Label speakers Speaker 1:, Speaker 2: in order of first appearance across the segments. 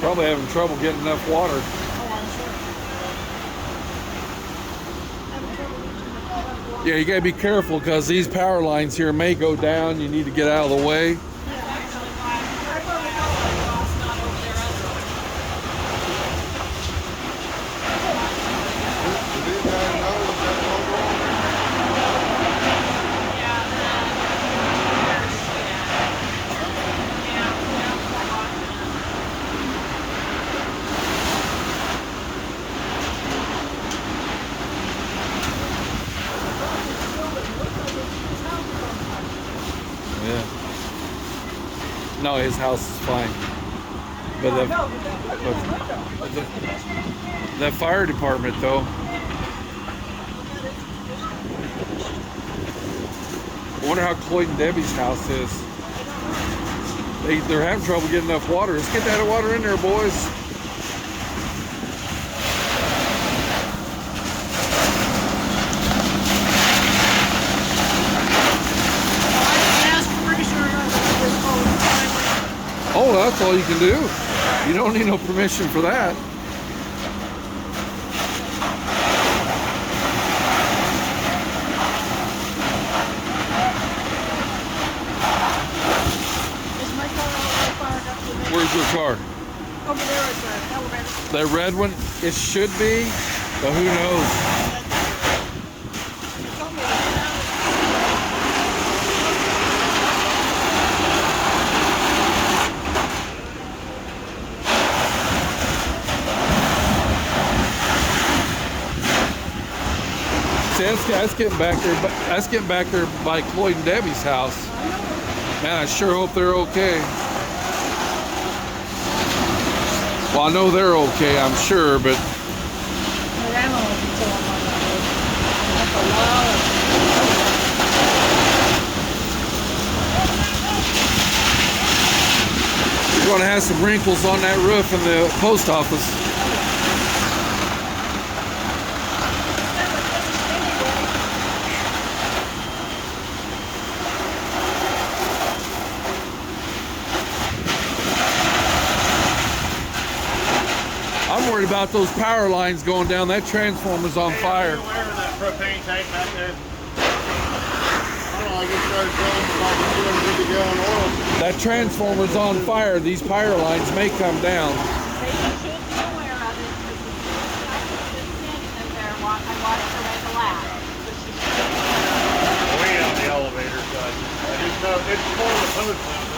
Speaker 1: Probably having trouble getting enough water.
Speaker 2: Oh, I'm sure. Having trouble reaching the water.
Speaker 1: Yeah, you gotta be careful because these power lines here may go down. You need to get out of the way. Yeah. No, his house is fine. But the fire department, though. I wonder how Cloyd and Debbie's house is. They're having trouble getting enough water. Let's get that water in there, boys. Oh, that's all you can do. You don't need no permission for that. Where's your car?
Speaker 2: Over there is the elevator.
Speaker 1: That red one? It should be, but who knows? See, that's getting back there. That's getting back there by Cloyd and Debbie's house. Man, I sure hope they're okay. Well, I know they're okay, I'm sure, but you're going to have some wrinkles on that roof in the post office. I'm worried about those power lines going down. That transformer's on fire.
Speaker 3: Are you aware of that propane tank back there? I don't know, I just started drilling about 250 gallon oil.
Speaker 1: That transformer's on fire. These power lines may come down.
Speaker 4: They should be aware of it because I watched her make a laugh.
Speaker 3: Way on the elevator side. I just know it's more of a post office.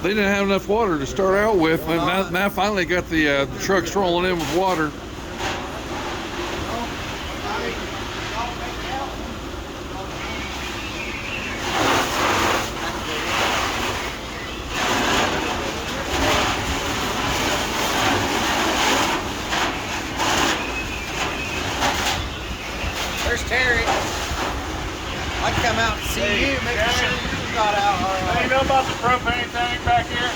Speaker 1: They didn't have enough water to start out with, and now finally got the trucks rolling in with water.
Speaker 5: There's Terry. I'd come out and see you, make sure you got out all
Speaker 3: Hey,
Speaker 5: right.
Speaker 3: you know about the propane tank back here?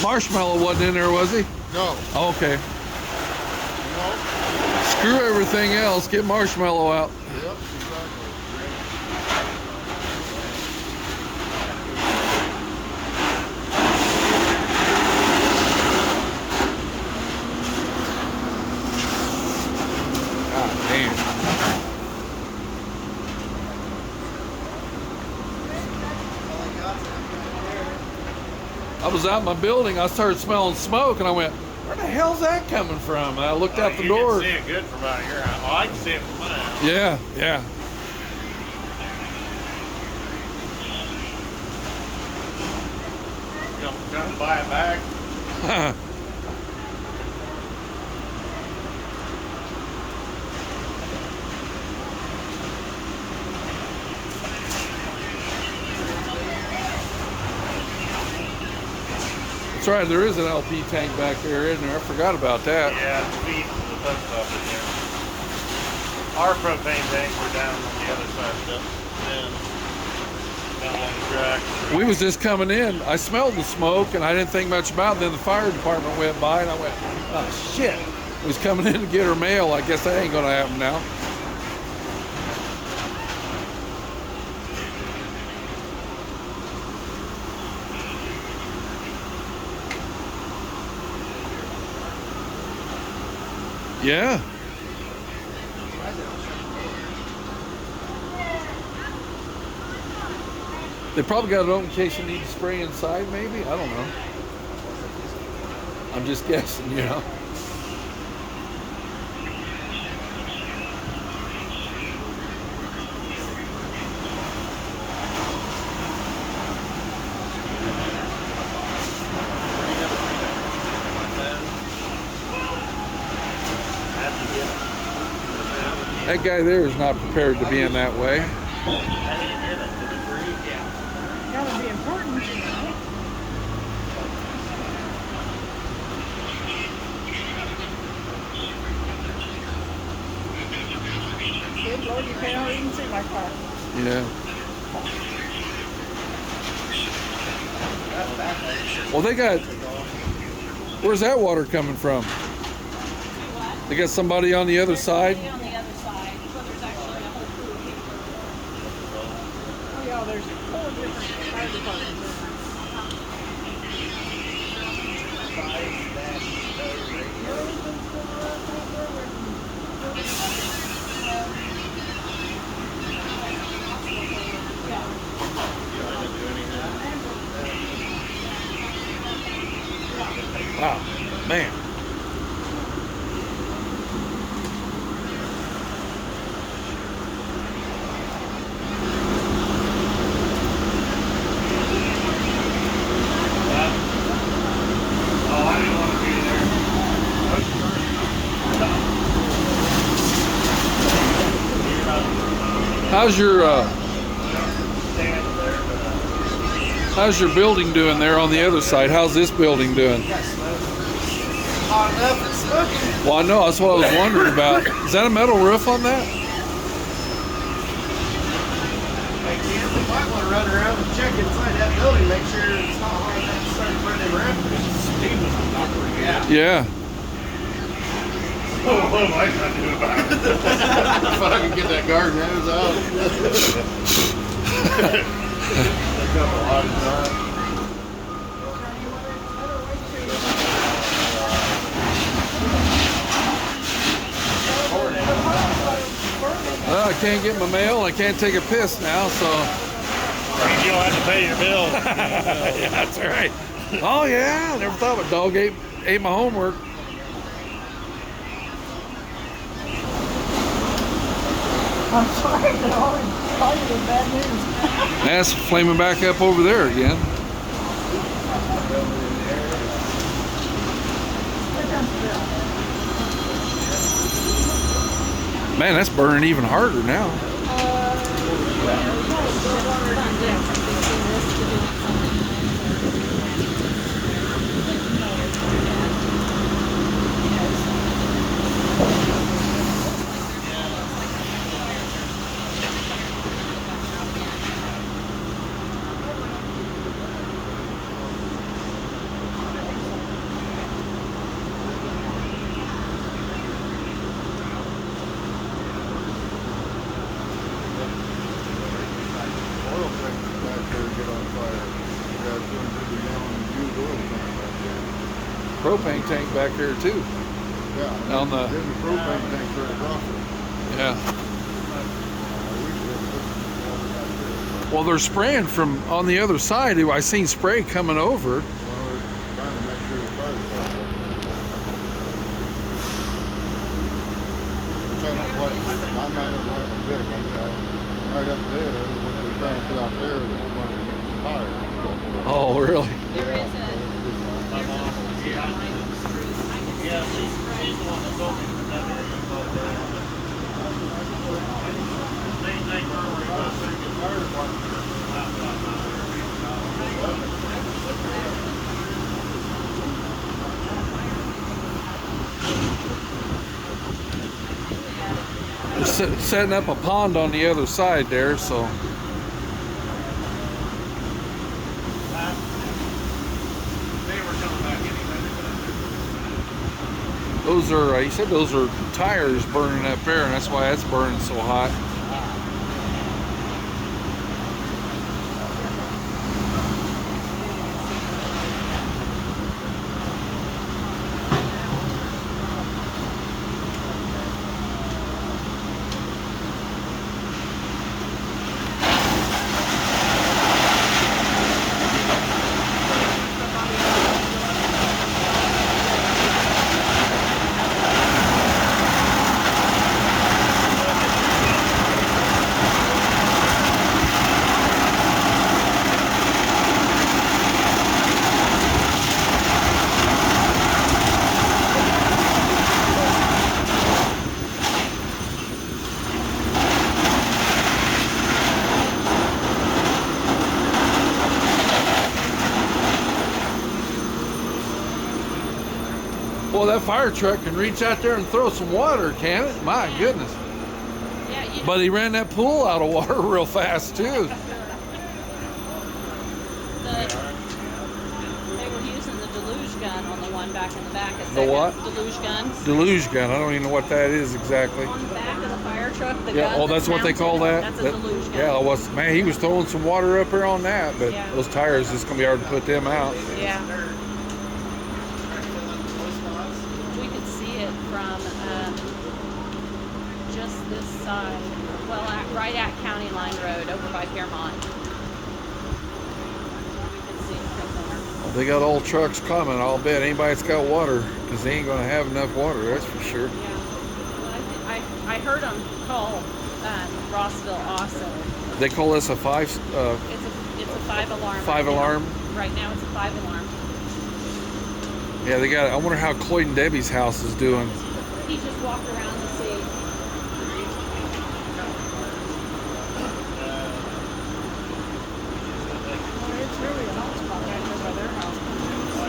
Speaker 1: Marshmallow wasn't in there, was he?
Speaker 3: No.
Speaker 1: Okay.
Speaker 3: No.
Speaker 1: Screw everything else. Get Marshmallow out.
Speaker 3: Yep, exactly.
Speaker 1: God damn. I was out in my building. I started smelling smoke, and I went, "Where the hell's that coming from?" And I looked out the
Speaker 3: You
Speaker 1: door.
Speaker 3: can see it good from out here. Oh, I can see it from mine.
Speaker 1: Yeah, yeah.
Speaker 3: Come buy it back.
Speaker 1: That's right. There is an LP tank back there, isn't there? I forgot about that.
Speaker 3: Yeah, it's feet to the post office here. Our propane tanks are down on the other side of the down on the track.
Speaker 1: We was just coming in. I smelled the smoke and I didn't think much about it. Then the fire department went by and I went, oh shit. We was coming in to get her mail. I guess that ain't gonna happen now. Yeah. They probably got it open in case you need to spray inside, maybe? I don't know. I'm just guessing, you know. That guy there is not prepared to be in that way.
Speaker 2: Gotta be important, you know. Good Lord, you can't even see my car.
Speaker 1: Yeah. Well, they got. Where's that water coming from? They got somebody on the other side.
Speaker 4: On the other side, so there's actually a whole crew of people.
Speaker 2: Oh yeah, there's 4 different fire departments.
Speaker 1: Wow, man. How's your building doing there on the other side? How's this building doing?
Speaker 5: Hot enough, it's smoking.
Speaker 1: Well, I know, that's what I was wondering about. Is that a metal roof on that?
Speaker 5: Hey, Ken, we might want to run around and check inside that building, make sure it's not hard enough to start burning around. Steam was not pretty out.
Speaker 1: Yeah.
Speaker 3: What am I gonna do about it?
Speaker 5: If I can get that garden hose out.
Speaker 3: A couple of times.
Speaker 1: Well, I can't get my mail. I can't take a piss now, so.
Speaker 3: You don't have to pay your bill.
Speaker 1: Yeah, that's right. Oh yeah, I never thought of it. Dog ate my homework.
Speaker 2: I'm sorry, but I always call you with bad news.
Speaker 1: That's flaming back up over there again.
Speaker 2: Here comes Bill.
Speaker 1: Man, that's burning even harder now.
Speaker 3: Oil tanks back there get on fire. You got 250 gallon used oil tank back there.
Speaker 1: Propane tank back there too.
Speaker 3: Yeah.
Speaker 1: On the-
Speaker 3: Then the propane tank right across it.
Speaker 1: Yeah.
Speaker 3: We should have put some water back there.
Speaker 1: Well, they're spraying from on the other side. I seen spray coming over.
Speaker 3: Well, we're trying to make sure the fire department. Which I don't like. I'm not gonna like a bit like that. Right up there, what they're trying to put out there is one of the fire.
Speaker 1: Oh, really?
Speaker 4: There is a.
Speaker 1: They're setting up a pond on the other side there, so. those are, he said those are tires burning up there, and that's why that's burning so hot. Well, that fire truck can reach out there and throw some water, can it? My goodness.
Speaker 4: Yeah,
Speaker 1: But he ran that pool out of water real fast, too.
Speaker 4: they were using the deluge gun on the one back in the back.
Speaker 1: The what?
Speaker 4: Deluge guns.
Speaker 1: Deluge gun. I don't even know what that is exactly.
Speaker 4: On the back of the fire truck, the
Speaker 1: Yeah,
Speaker 4: gun
Speaker 1: oh, that's what they
Speaker 4: mounted,
Speaker 1: call that?
Speaker 4: That's a
Speaker 1: That-
Speaker 4: deluge gun.
Speaker 1: Yeah, it was, man, he was throwing some water up there on that, but
Speaker 4: Yeah.
Speaker 1: those tires, it's going to be hard to put them out.
Speaker 4: Yeah. We could see it from just this side. Well, right at County Line Road over by Piermont. We could see it from there.
Speaker 1: Well, they got old trucks coming, I'll bet. Anybody that's got water, because they ain't going to have enough water, that's for sure.
Speaker 4: Yeah. Well, I heard them call Rossville also.
Speaker 1: They call this a five
Speaker 4: It's a 5 alarm.
Speaker 1: Five
Speaker 4: right now.
Speaker 1: alarm?
Speaker 4: Right now it's a 5 alarm.
Speaker 1: Yeah, they got, I wonder how Cloyd and Debbie's house is doing.
Speaker 4: He just walked around to see.
Speaker 2: It's really a hot spot right there by their house.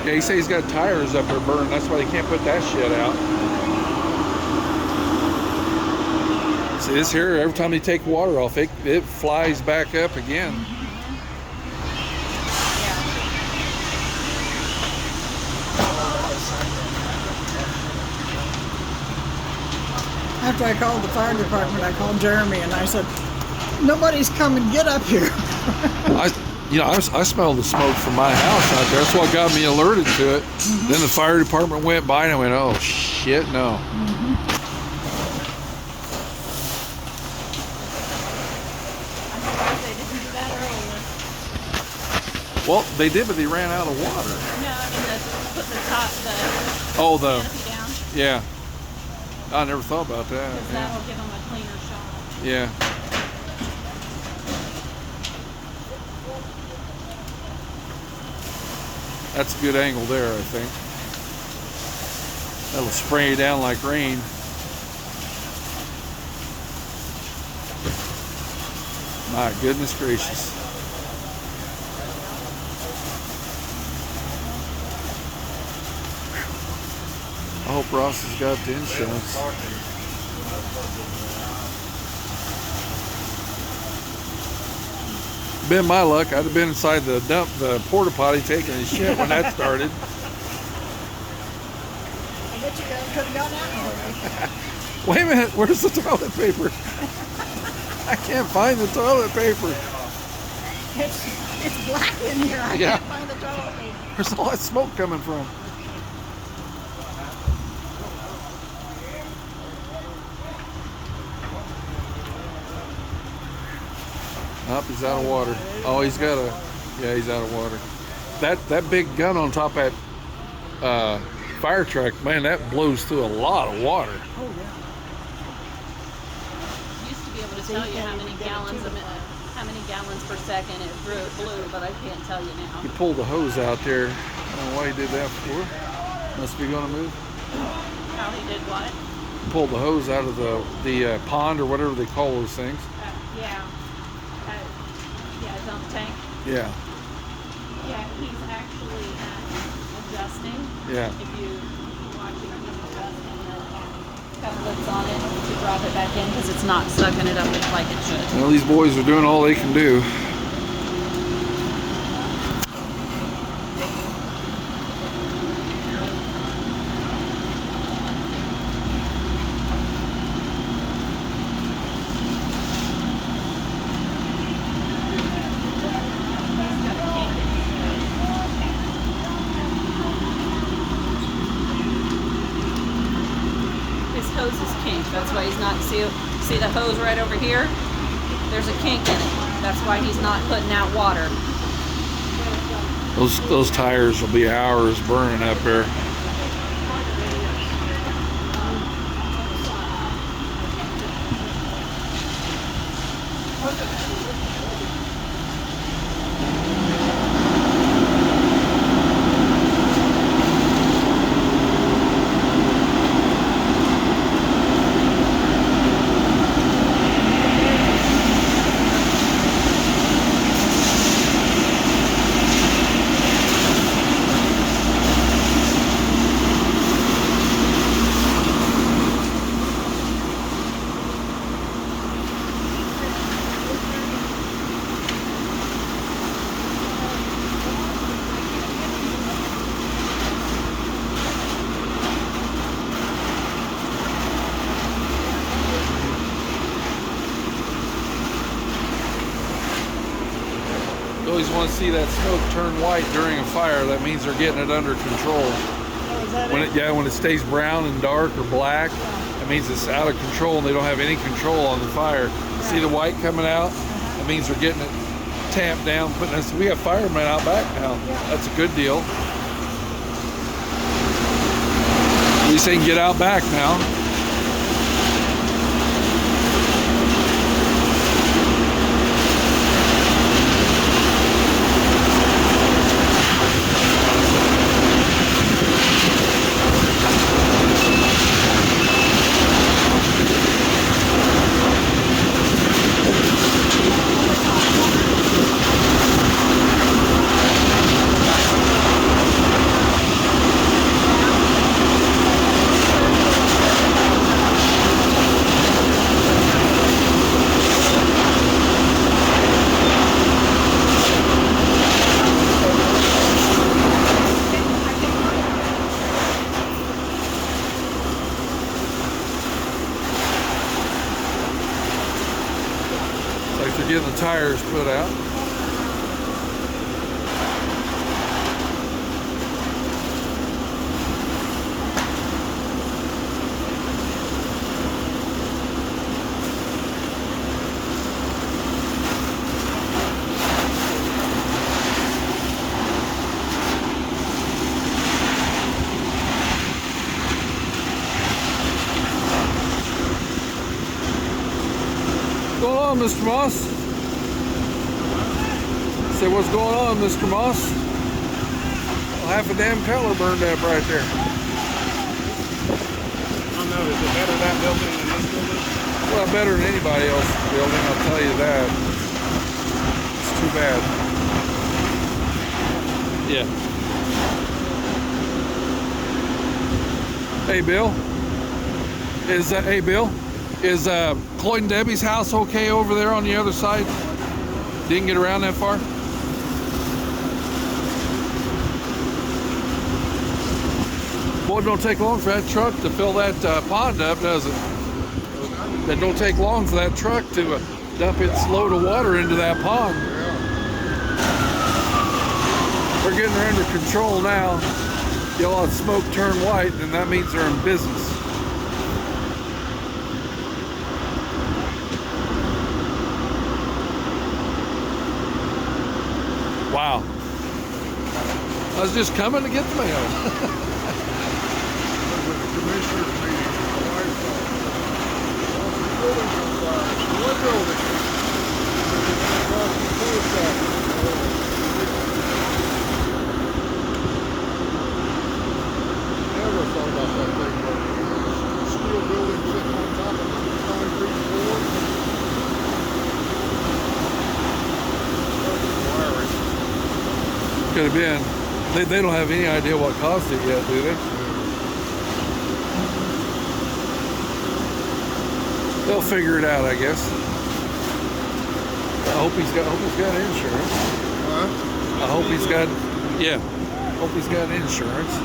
Speaker 1: Yeah, he said he's got tires up there burning, that's why they can't put that shit out. See this here, every time they take water off, it flies back up again.
Speaker 2: After I called the fire department, I called Jeremy and I said, nobody's coming, get up here.
Speaker 1: I smelled the smoke from my house out there. That's what got me alerted to it. Then the fire department went by and I went, oh shit, no.
Speaker 4: I'm surprised they didn't do that earlier.
Speaker 1: Well, they did, but they ran out of water.
Speaker 4: No, I mean put the top, the
Speaker 1: Oh, the,
Speaker 4: canopy down,
Speaker 1: yeah. I never thought about that.
Speaker 4: because
Speaker 1: Yeah.
Speaker 4: that'll give them a cleaner shot.
Speaker 1: Yeah. That's a good angle there, I think. That'll spray you down like rain. My goodness gracious. I hope Ross has got the insurance. Been my luck, I'd have been inside the porta potty taking a shit when that started.
Speaker 2: I bet you guys could have gone out already.
Speaker 1: Wait a minute, where's the toilet paper? I can't find the toilet paper.
Speaker 2: It's black in here. I
Speaker 1: Yeah.
Speaker 2: can't find the toilet paper.
Speaker 1: Where's all that smoke coming from? Oh, he's out of water. Oh, he's got a, yeah, he's out of water. That big gun on top of that fire truck, man, that blows through a lot of water.
Speaker 2: Oh, yeah.
Speaker 4: Used to be able to tell you how many gallons a minute, how many gallons per second it blew, but I can't tell you now.
Speaker 1: He pulled the hose out there. I don't know why he did that for. Must be gonna move.
Speaker 4: How he did what?
Speaker 1: Pulled the hose out of the pond or whatever they call those things.
Speaker 4: Yeah. Dump tank.
Speaker 1: Yeah.
Speaker 4: Yeah, he's actually adjusting.
Speaker 1: Yeah.
Speaker 4: If you watch it, he's adjusting the couplets on it to drop it back in because it's not sucking it up like it should.
Speaker 1: Well, these boys are doing all they can do.
Speaker 4: why he's not, see the hose right over here? There's a kink in it. That's why he's not putting out water.
Speaker 1: Those tires will be hours burning up there. You always want to see that smoke turn white during a fire. That means they're getting it under control.
Speaker 2: Oh, is that
Speaker 1: When
Speaker 2: it?
Speaker 1: when it stays brown and dark or black, that means it's out of control and they don't have any control on the fire. See the white coming out? That means they're getting it tamped down, putting us. We have firemen out back now. That's a good deal. At least they can get out back now. Like they're getting the tires put out. What's going on, Mr. Moss? Say, what's going on, Mr. Moss? Well, half a damn Cutler burned up right there.
Speaker 5: I know, is it better that building than this building?
Speaker 1: Well, better than anybody else's building, I'll tell you that. It's too bad. Yeah. Hey, Bill. Hey, Bill. Is Cloyd and Debbie's house okay over there on the other side? Didn't get around that far? Boy, it don't take long for that truck to fill that pond up, does it? It don't take long for that truck to dump its load of water into that pond. We're getting her under control now. Get all that smoke turn white, and that means they're in business. Wow. I was just coming to get the mail.
Speaker 3: With the commissioner's meeting, my wife thought, the building's on fire. So what building? Across the post office. Never thought about that thing, but steel building sitting on top of the concrete floor. Wiring.
Speaker 1: Could have been. They don't have any idea what caused it yet, do they? They'll figure it out, I guess. I hope he's got insurance.
Speaker 3: Huh?
Speaker 1: I hope he's got, yeah. Hope he's got insurance.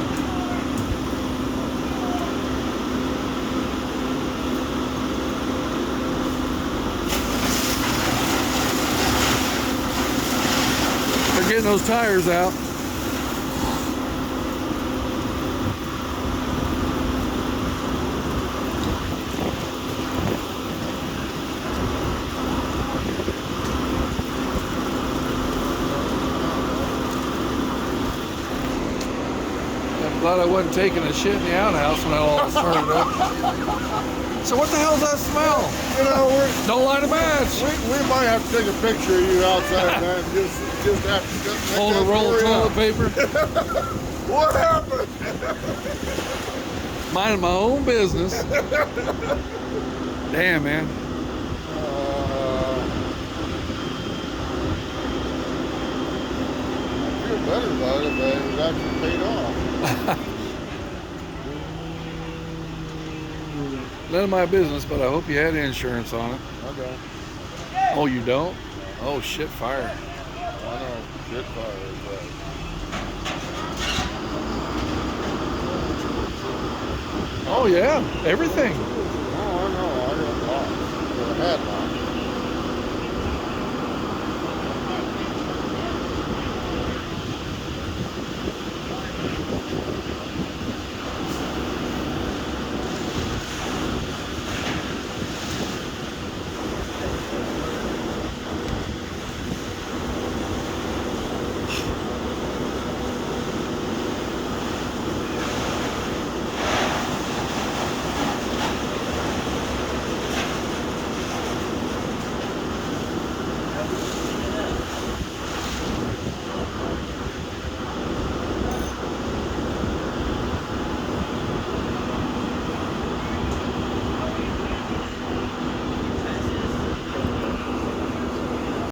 Speaker 1: They're getting those tires out. Glad I wasn't taking a shit in the outhouse when I all started up. So what the hell's that smell?
Speaker 3: You know,
Speaker 1: Don't light a match.
Speaker 3: we might have to take a picture of you outside, man. Just have to make
Speaker 1: Hold a
Speaker 3: that
Speaker 1: roll of
Speaker 3: story
Speaker 1: toilet
Speaker 3: up.
Speaker 1: paper.
Speaker 3: What happened?
Speaker 1: Minding my own business. Damn, man.
Speaker 3: I feel better about it, but it was actually paid off.
Speaker 1: None of my business, but I hope you had insurance on it.
Speaker 3: I don't.
Speaker 1: Oh, you don't? Oh, shit, fire.
Speaker 3: I know. Shit fire is right.
Speaker 1: Oh, yeah, everything.
Speaker 3: Oh, I know. I got lost. Or I had lost.